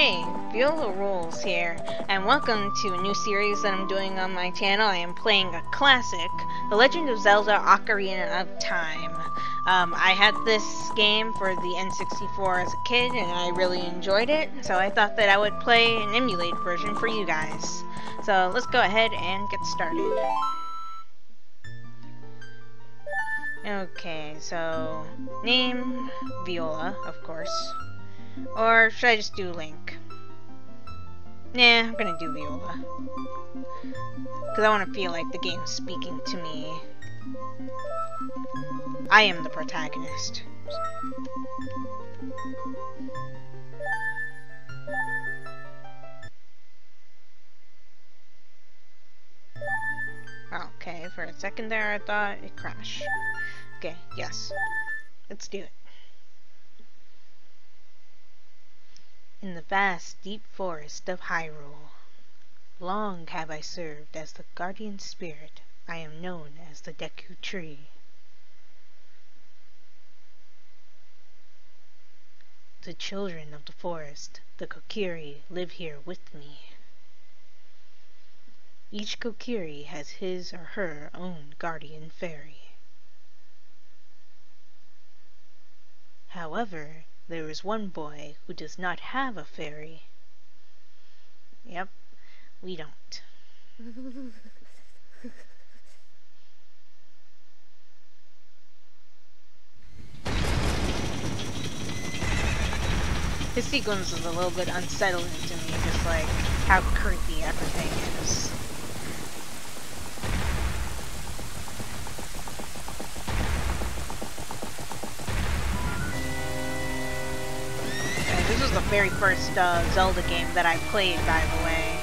Hey, Viola Rules here, and welcome to a new series that I'm doing on my channel. I am playing a classic, The Legend of Zelda Ocarina of Time. I had this game for the N64 as a kid, and I really enjoyed it, so I thought that I would play an emulated version for you guys. So let's go ahead and get started. Okay, so name, Viola, of course. Or should I just do Link? Nah, I'm gonna do Viola. Because I want to feel like the game's speaking to me. I am the protagonist. Okay, for a second there I thought it crashed. Okay, yes. Let's do it. In the vast, deep forest of Hyrule, long have I served as the guardian spirit. I am known as the Deku Tree. The children of the forest, the Kokiri, live here with me. Each Kokiri has his or her own guardian fairy. However, there is one boy who does not have a fairy. Yep, we don't. This sequence is a little bit unsettling to me, just like how creepy everything is. This was the very first Zelda game that I played, by the way.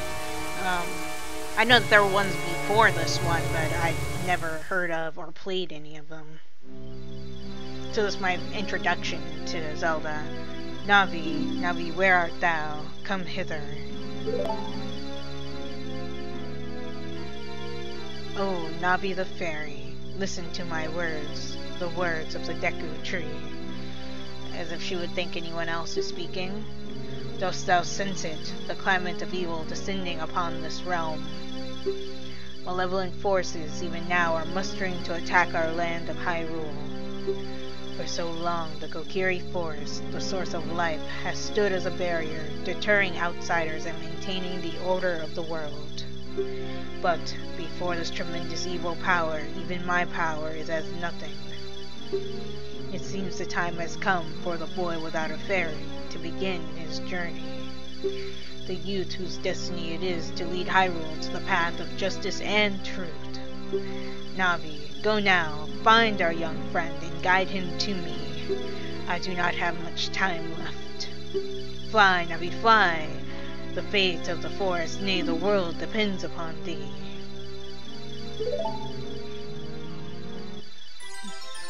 I know that there were ones before this one, but I'd never heard of or played any of them. So this is my introduction to Zelda. Navi, Navi, where art thou? Come hither. Oh, Navi the fairy, listen to my words, the words of the Deku Tree. As if she would think anyone else is speaking. Dost thou sense it, the climate of evil descending upon this realm? Malevolent forces even now are mustering to attack our land of Hyrule. For so long, the Kokiri Forest, the source of life, has stood as a barrier, deterring outsiders and maintaining the order of the world. But before this tremendous evil power, even my power is as nothing. It seems the time has come for the boy without a fairy to begin his journey. The youth whose destiny it is to lead Hyrule to the path of justice and truth. Navi, go now, find our young friend and guide him to me. I do not have much time left. Fly, Navi, fly. The fate of the forest, nay, the world depends upon thee.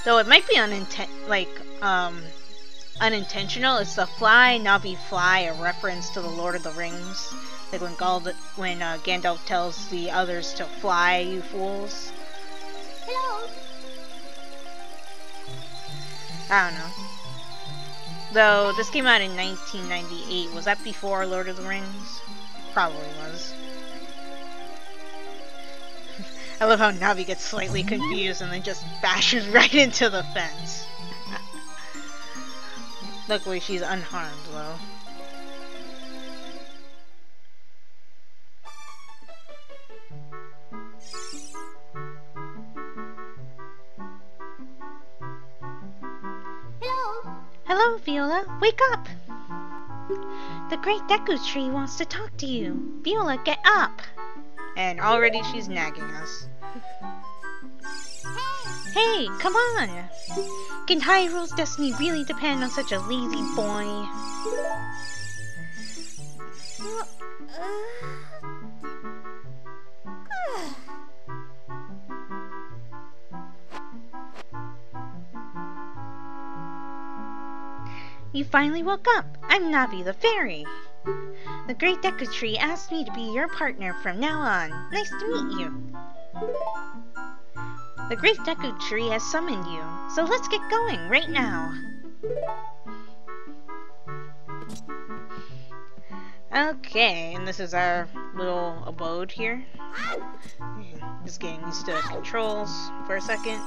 Though it might be unintentional, it's the fly, Navi, fly, a reference to the Lord of the Rings. Like when Gandalf tells the others to fly, you fools. Hello. I don't know. Though this came out in 1998, was that before Lord of the Rings? Probably was. I love how Navi gets slightly confused and then just bashes right into the fence. Luckily she's unharmed though. Hello! Hello, Viola! Wake up! The great Deku Tree wants to talk to you. Viola, get up! And already she's nagging us. Hey, come on! Can Hyrule's destiny really depend on such a lazy boy? You finally woke up. I'm Navi the fairy. The great Deku Tree asked me to be your partner from now on. Nice to meet you. The great Deku Tree has summoned you, so let's get going right now. Okay, and this is our little abode here. Just getting used to the controls for a second.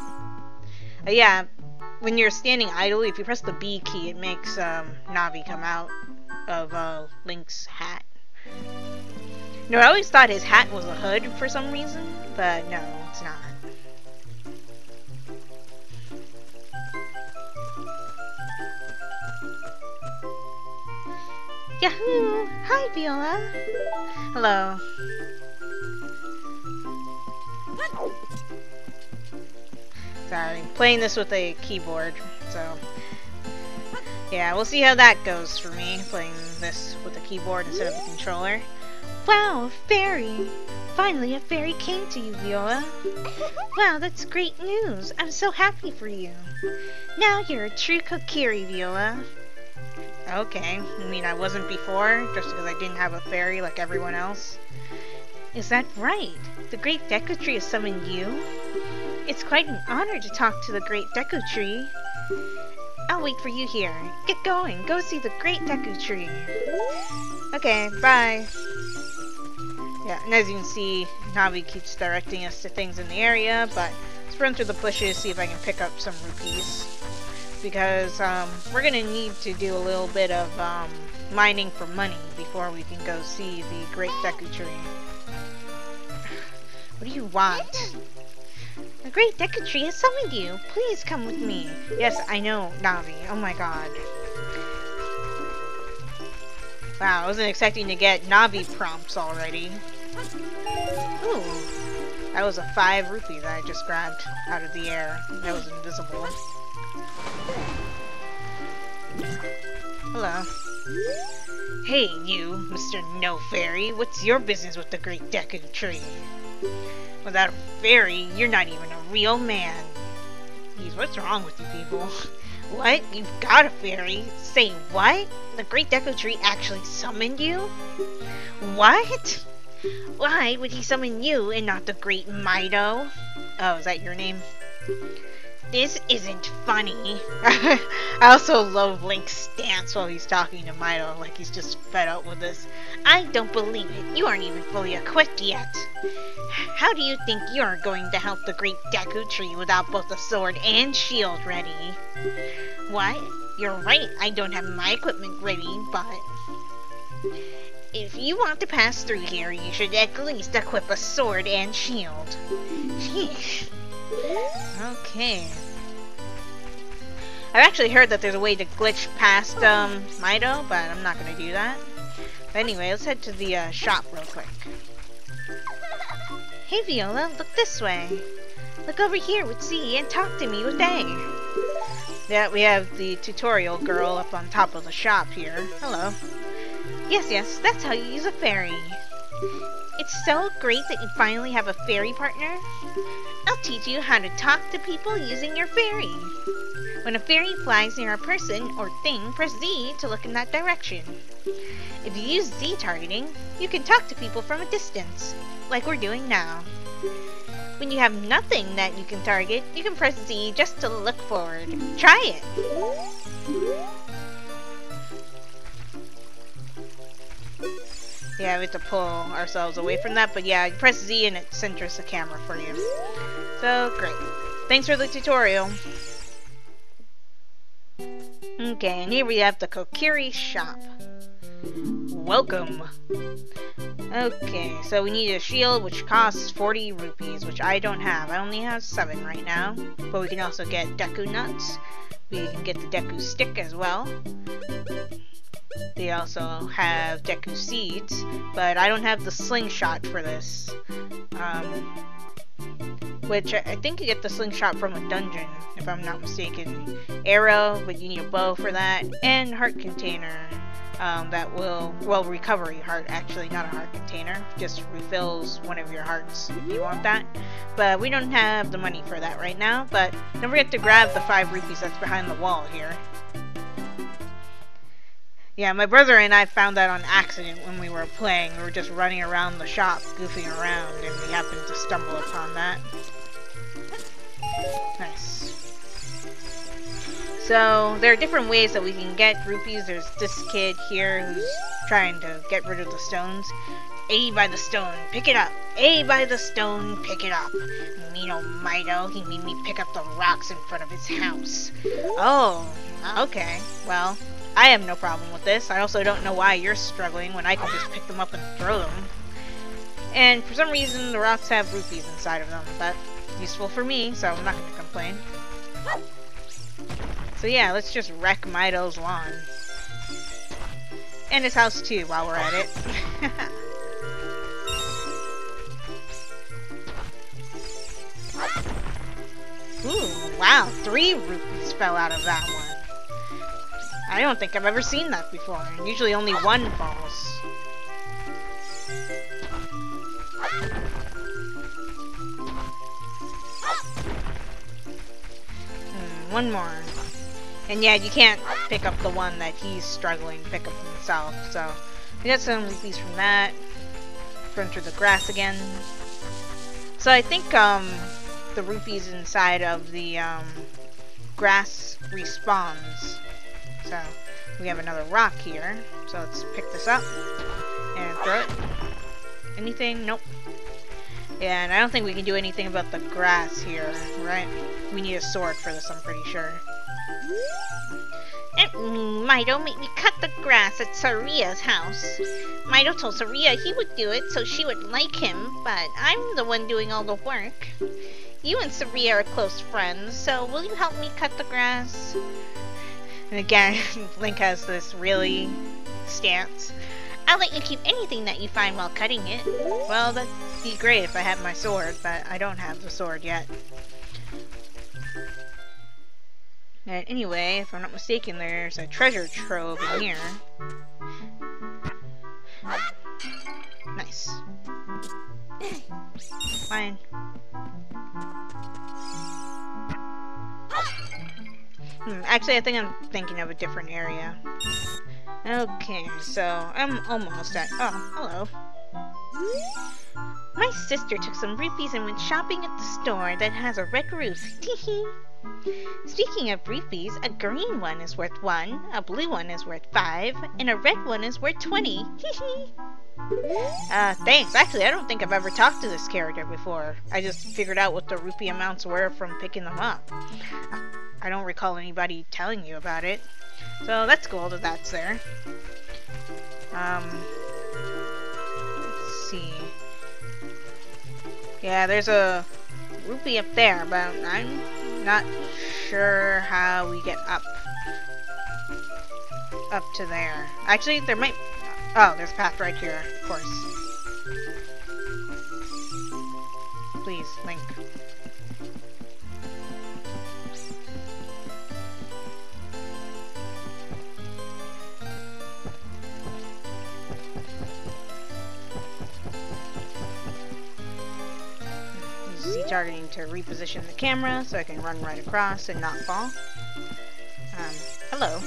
Yeah, when you're standing idly, if you press the B key, it makes Navi come out of Link's hat. No, I always thought his hat was a hood for some reason, but no, it's not. Yahoo! Hi, Viola! Hello. Sorry, playing this with a keyboard, so... Yeah, we'll see how that goes for me, playing this with a keyboard instead of a controller. Wow, a fairy! Finally a fairy came to you, Viola. Wow, that's great news. I'm so happy for you. Now you're a true Kokiri, Viola. Okay, I mean I wasn't before, just because I didn't have a fairy like everyone else. Is that right? The Great Deku Tree has summoned you? It's quite an honor to talk to the Great Deku Tree. I'll wait for you here. Get going, go see the Great Deku Tree. Okay, bye. Yeah, and as you can see, Navi keeps directing us to things in the area, but let's run through the bushes, see if I can pick up some rupees. Because we're gonna need to do a little bit of mining for money before we can go see the Great Deku Tree. What do you want? The Great Deku Tree has summoned you. Please come with me. Yes, I know, Navi. Oh my god. Wow, I wasn't expecting to get Navi prompts already. Ooh. That was a 5 rupee that I just grabbed out of the air. That was invisible. Hello. Hey, you, Mr. No Fairy. What's your business with the Great Deku Tree? Without a fairy, you're not even a real man. Jeez, what's wrong with you people? What? You've got a fairy? Say what? The Great Deku Tree actually summoned you? What? Why would he summon you and not the Great Mido? Oh, is that your name? This isn't funny. I also love Link's stance while he's talking to Mido, like he's just fed up with this. I don't believe it. You aren't even fully equipped yet. How do you think you're going to help the Great Deku Tree without both a sword and shield ready? What? You're right, I don't have my equipment ready, but... If you want to pass through here, you should at least equip a sword and shield. Sheesh. Okay. I've actually heard that there's a way to glitch past Mido, but I'm not gonna do that. But anyway, let's head to the shop real quick. Hey Viola, look this way. Look over here with C and talk to me with A. Yeah, we have the tutorial girl up on top of the shop here. Hello. Yes, that's how you use a fairy. It's so great that you finally have a fairy partner. I'll teach you how to talk to people using your fairy. When a fairy flies near a person or thing, press Z to look in that direction. If you use Z targeting, you can talk to people from a distance, like we're doing now. When you have nothing that you can target, you can press Z just to look forward. Try it! Yeah, we have to pull ourselves away from that, but yeah, you press Z and it centers the camera for you. So, great. Thanks for the tutorial. Okay, and here we have the Kokiri Shop. Welcome! Okay, so we need a shield which costs 40 rupees, which I don't have. I only have 7 right now. But we can also get Deku Nuts. We can get the Deku Stick as well. They also have Deku Seeds, but I don't have the Slingshot for this. Which I think you get the Slingshot from a dungeon, if I'm not mistaken. Arrow, but you need a bow for that, and Heart Container. That will, well, recovery heart, actually, not a heart container. Just refills one of your hearts if you want that. But we don't have the money for that right now, but don't forget to grab the 5 rupees that's behind the wall here. Yeah, my brother and I found that on accident when we were playing. We were just running around the shop, goofing around, and we happened to stumble upon that. Nice. So, there are different ways that we can get rupees. There's this kid here who's trying to get rid of the stones. A by the stone, pick it up. A by the stone, pick it up. Mean Mido, he made me pick up the rocks in front of his house. Oh, okay. Well, I have no problem with this. I also don't know why you're struggling when I can just pick them up and throw them. And for some reason, the rocks have rupees inside of them. That's useful for me, so I'm not going to complain. So yeah, let's just wreck Mido's lawn. And his house too, while we're at it. Ooh, wow, 3 rupees fell out of that one. I don't think I've ever seen that before. Usually only 1 falls. One more. And yeah, you can't pick up the one that he's struggling to pick up himself, so we got some rupees from that. Run through the grass again. So I think the rupees inside of the grass respawns. So we have another rock here. So let's pick this up and throw it. Anything? Nope. Yeah, and I don't think we can do anything about the grass here, right? We need a sword for this, I'm pretty sure. Mido made me cut the grass at Saria's house. Mido told Saria he would do it so she would like him, but I'm the one doing all the work. You and Saria are close friends, so will you help me cut the grass? And again, Link has this really stance. I'll let you keep anything that you find while cutting it. Well, that'd be great if I had my sword, but I don't have the sword yet. And anyway, if I'm not mistaken, there's a treasure trove in here. Nice. Fine. Actually, I think I'm thinking of a different area. Okay, so I'm almost at... Oh, hello. My sister took some rupees and went shopping at the store that has a red roof. Teehee. Speaking of rupees, a green one is worth 1, a blue one is worth 5, and a red one is worth 20. Thanks. Actually, I don't think I've ever talked to this character before. I just figured out what the rupee amounts were from picking them up. I don't recall anybody telling you about it. So that's cool that that's there. Let's see. Yeah, there's a rupee up there, but I'm not sure how we get up to there. Actually, there might... Oh, there's a path right here, of course. Please, Link. Targeting to reposition the camera so I can run right across and not fall. Hello.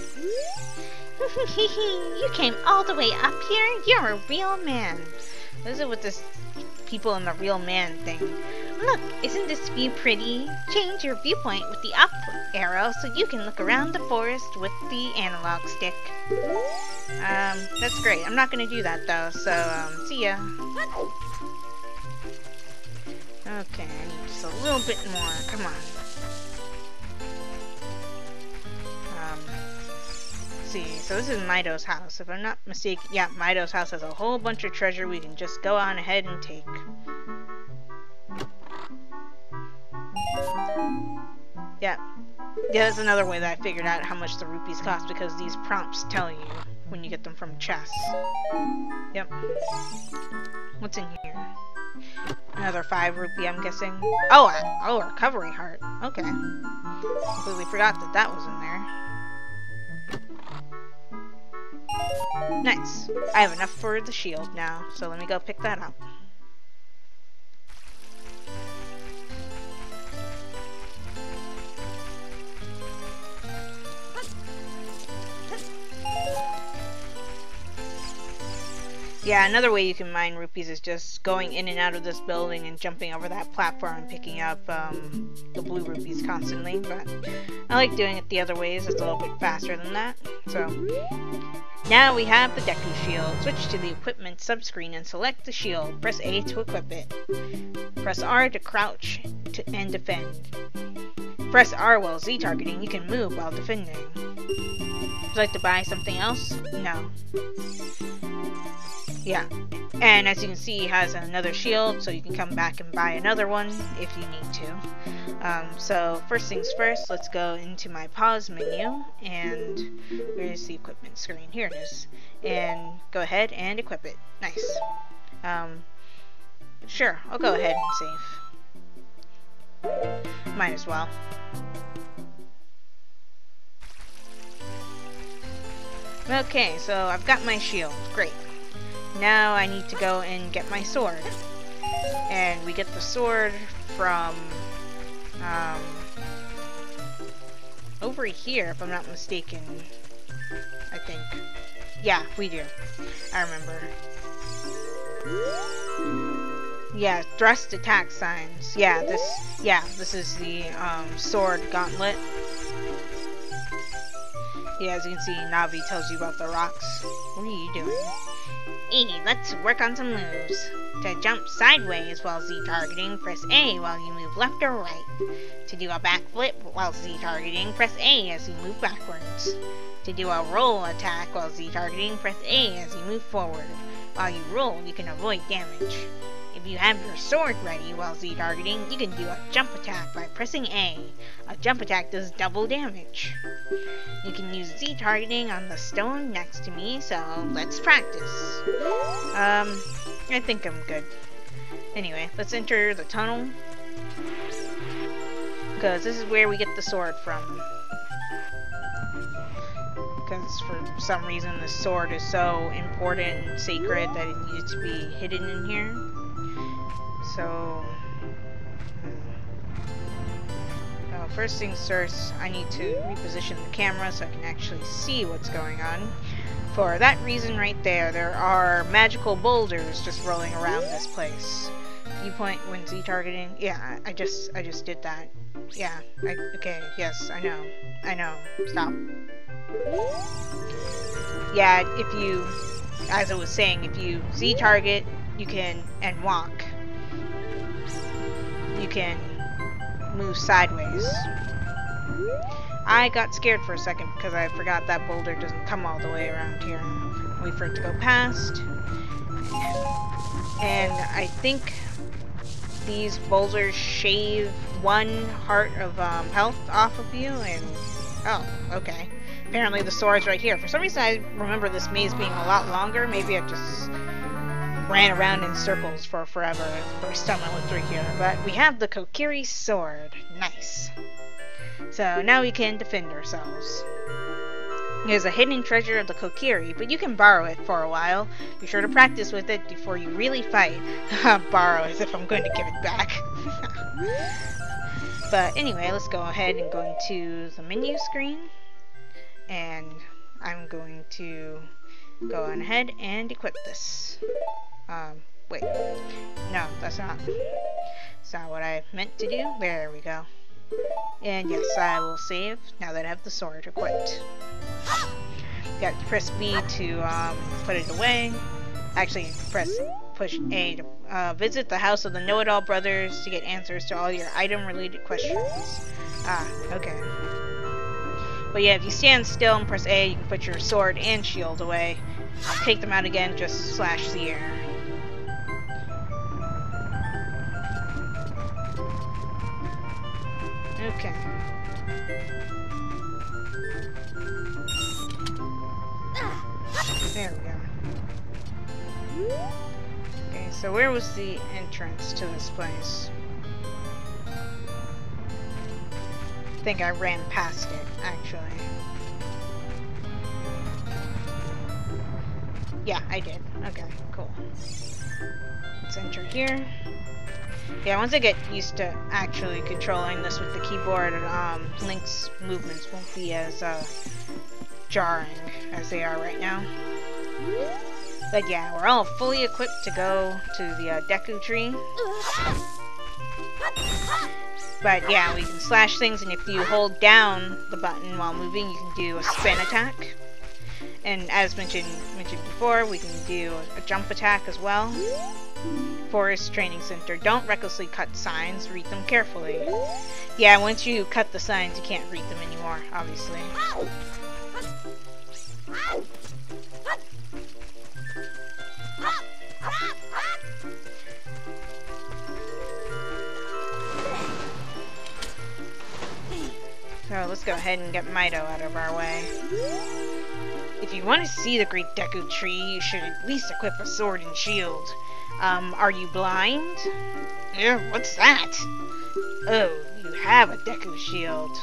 You came all the way up here? You're a real man. What is it with this people in the real man thing? Look, isn't this view pretty? Change your viewpoint with the up arrow so you can look around the forest with the analog stick. That's great. I'm not gonna do that though, so, see ya. Okay, I need just a little bit more. Come on. Let's see. So this is Mido's house. If I'm not mistaken, yeah, Mido's house has a whole bunch of treasure we can just go on ahead and take. Yeah. Yeah, that's another way that I figured out how much the rupees cost, because these prompts tell you when you get them from chests. Yep. What's in here? Another 5 rupee, I'm guessing. Oh, a recovery heart. Okay. Completely forgot that that was in there. Nice. I have enough for the shield now, so let me go pick that up. Yeah, another way you can mine rupees is just going in and out of this building and jumping over that platform and picking up the blue rupees constantly, but I like doing it the other ways. It's a little bit faster than that. So, now we have the Deku Shield. Switch to the equipment subscreen and select the shield. Press A to equip it. Press R to crouch and defend. Press R while Z targeting. You can move while defending. Would you like to buy something else? No. Yeah, and as you can see, it has another shield, so you can come back and buy another one if you need to. So first things first, let's go into my pause menu, and where's the equipment screen? Here it is. And go ahead and equip it. Nice. Sure, I'll go ahead and save. Might as well. Okay, so I've got my shield. Great. Now I need to go and get my sword. And we get the sword from over here, if I'm not mistaken. I think. Yeah, we do. I remember. Yeah, thrust attack signs. Yeah, this is the sword gauntlet. Yeah, as you can see, Navi tells you about the rocks. What are you doing? Hey, let's work on some moves. To jump sideways while Z targeting, press A while you move left or right. To do a backflip while Z targeting, press A as you move backwards. To do a roll attack while Z targeting, press A as you move forward. While you roll, you can avoid damage. If you have your sword ready while Z targeting, you can do a jump attack by pressing A. A jump attack does double damage. You can use Z targeting on the stone next to me, so let's practice. I think I'm good. Anyway, let's enter the tunnel, because this is where we get the sword from. Because for some reason the sword is so important and sacred that it needed to be hidden in here. So, first things first, I need to reposition the camera so I can actually see what's going on. For that reason right there are magical boulders just rolling around this place. Viewpoint when Z targeting. Yeah, I just did that. Yeah, okay, yes, I know. Stop. Yeah, if you, as I was saying, if you Z target, you can, and walk, you can move sideways. I got scared for a second because I forgot that boulder doesn't come all the way around here. Wait for it to go past. And I think these boulders shave 1 heart of health off of you, and oh, okay. Apparently the sword's right here. For some reason I remember this maze being a lot longer. Maybe I just ran around in circles for forever the first time I went through here. But we have the Kokiri sword. Nice. So now we can defend ourselves. There's a hidden treasure of the Kokiri, but you can borrow it for a while. Be sure to practice with it before you really fight. Borrow as if I'm going to give it back. But anyway, let's go ahead and go into the menu screen. And I'm going to go on ahead and equip this. Wait. No, that's not what I meant to do. There we go. And yes, I will save now that I have the sword equipped. Got to press B to put it away. Actually, push A to visit the house of the Know-It-All Brothers to get answers to all your item-related questions. Ah, okay. But yeah, if you stand still and press A, you can put your sword and shield away. Take them out again, just slash the air. Okay. There we go. Okay, so where was the entrance to this place? I think I ran past it, actually. Yeah, I did. Okay, cool. Let's enter here. Yeah, once I get used to actually controlling this with the keyboard, Link's movements won't be as jarring as they are right now. But yeah, we're all fully equipped to go to the Deku Tree. But yeah, we can slash things, and if you hold down the button while moving, you can do a spin attack. And as mentioned before, we can do a jump attack as well. Forest Training Center. Don't recklessly cut signs, read them carefully. Yeah, once you cut the signs, you can't read them anymore, obviously. So let's go ahead and get Mido out of our way. If you want to see the Great Deku Tree, you should at least equip a sword and shield. Are you blind? What's that? Oh, you have a Deku shield.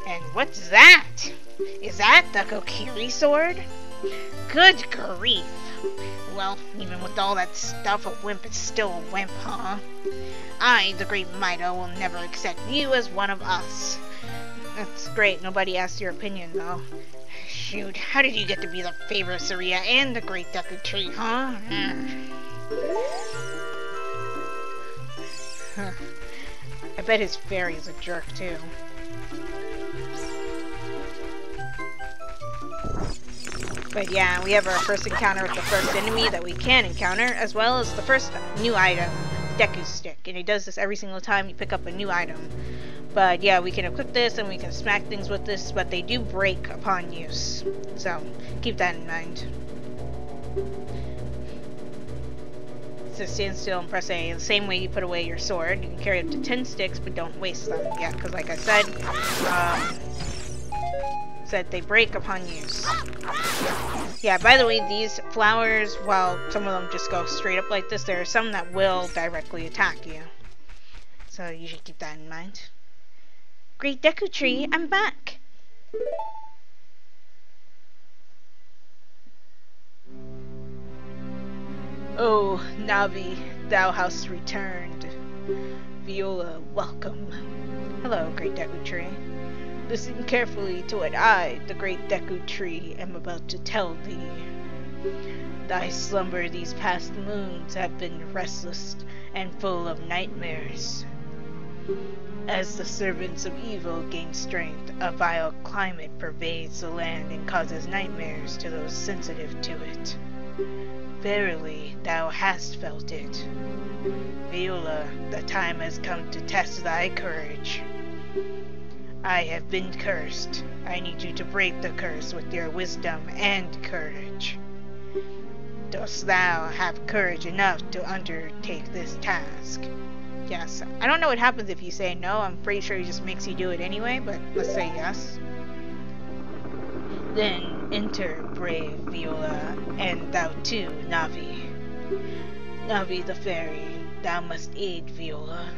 And what's that? Is that the Kokiri sword? Good grief. Well, even with all that stuff, a wimp is still a wimp, huh? I, the Great Mido, will never accept you as one of us. That's great. Nobody asked your opinion, though. Shoot, how did you get to be the favorite of Saria and the Great Deku Tree, huh? I bet his fairy's a jerk, too. But yeah, we have our first encounter with the first enemy that we can encounter, as well as the first new item, Deku Stick. And it does this every single time you pick up a new item. But yeah, we can equip this and we can smack things with this, but they do break upon use. So, keep that in mind. So stand still and press A. The same way you put away your sword. You can carry up to 10 sticks, but don't waste them. Yeah, because like I said they break upon use. Yeah, by the way, these flowers, while some of them just go straight up like this, there are some that will directly attack you. So you should keep that in mind. Great Deku Tree, I'm back! Oh, Navi, thou hast returned. Viola, welcome. Hello, Great Deku Tree. Listen carefully to what I, the Great Deku Tree, am about to tell thee. Thy slumber these past moons have been restless and full of nightmares. As the servants of evil gain strength, a vile climate pervades the land and causes nightmares to those sensitive to it. Verily, thou hast felt it. Viola, the time has come to test thy courage. I have been cursed. I need you to break the curse with your wisdom and courage. Dost thou have courage enough to undertake this task? Yes. I don't know what happens if you say no. I'm pretty sure he just makes you do it anyway, but let's say yes. Then enter, brave Viola, and thou too, Navi. Navi the fairy, thou must aid Viola.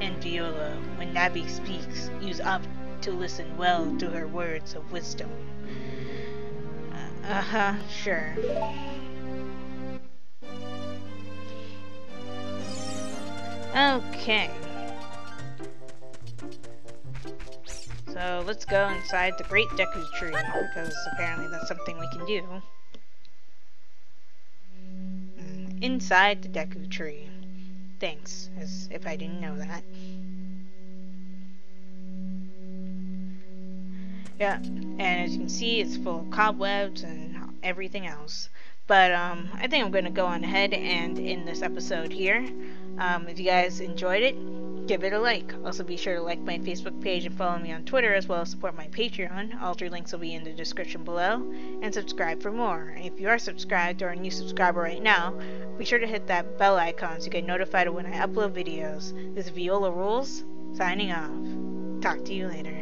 And Viola, when Navi speaks, use up to listen well to her words of wisdom. Sure. Okay. So let's go inside the Great Deku Tree, because apparently that's something we can do. Inside the Deku Tree. Thanks, as if I didn't know that. Yeah, and as you can see, it's full of cobwebs and everything else. But I think I'm going to go on ahead and end this episode here. If you guys enjoyed it, give it a like. Also be sure to like my Facebook page and follow me on Twitter, as well as support my Patreon. All 3 links will be in the description below. And subscribe for more. And if you are subscribed or a new subscriber right now, be sure to hit that bell icon so you get notified when I upload videos. This is Viola Rules, signing off. Talk to you later.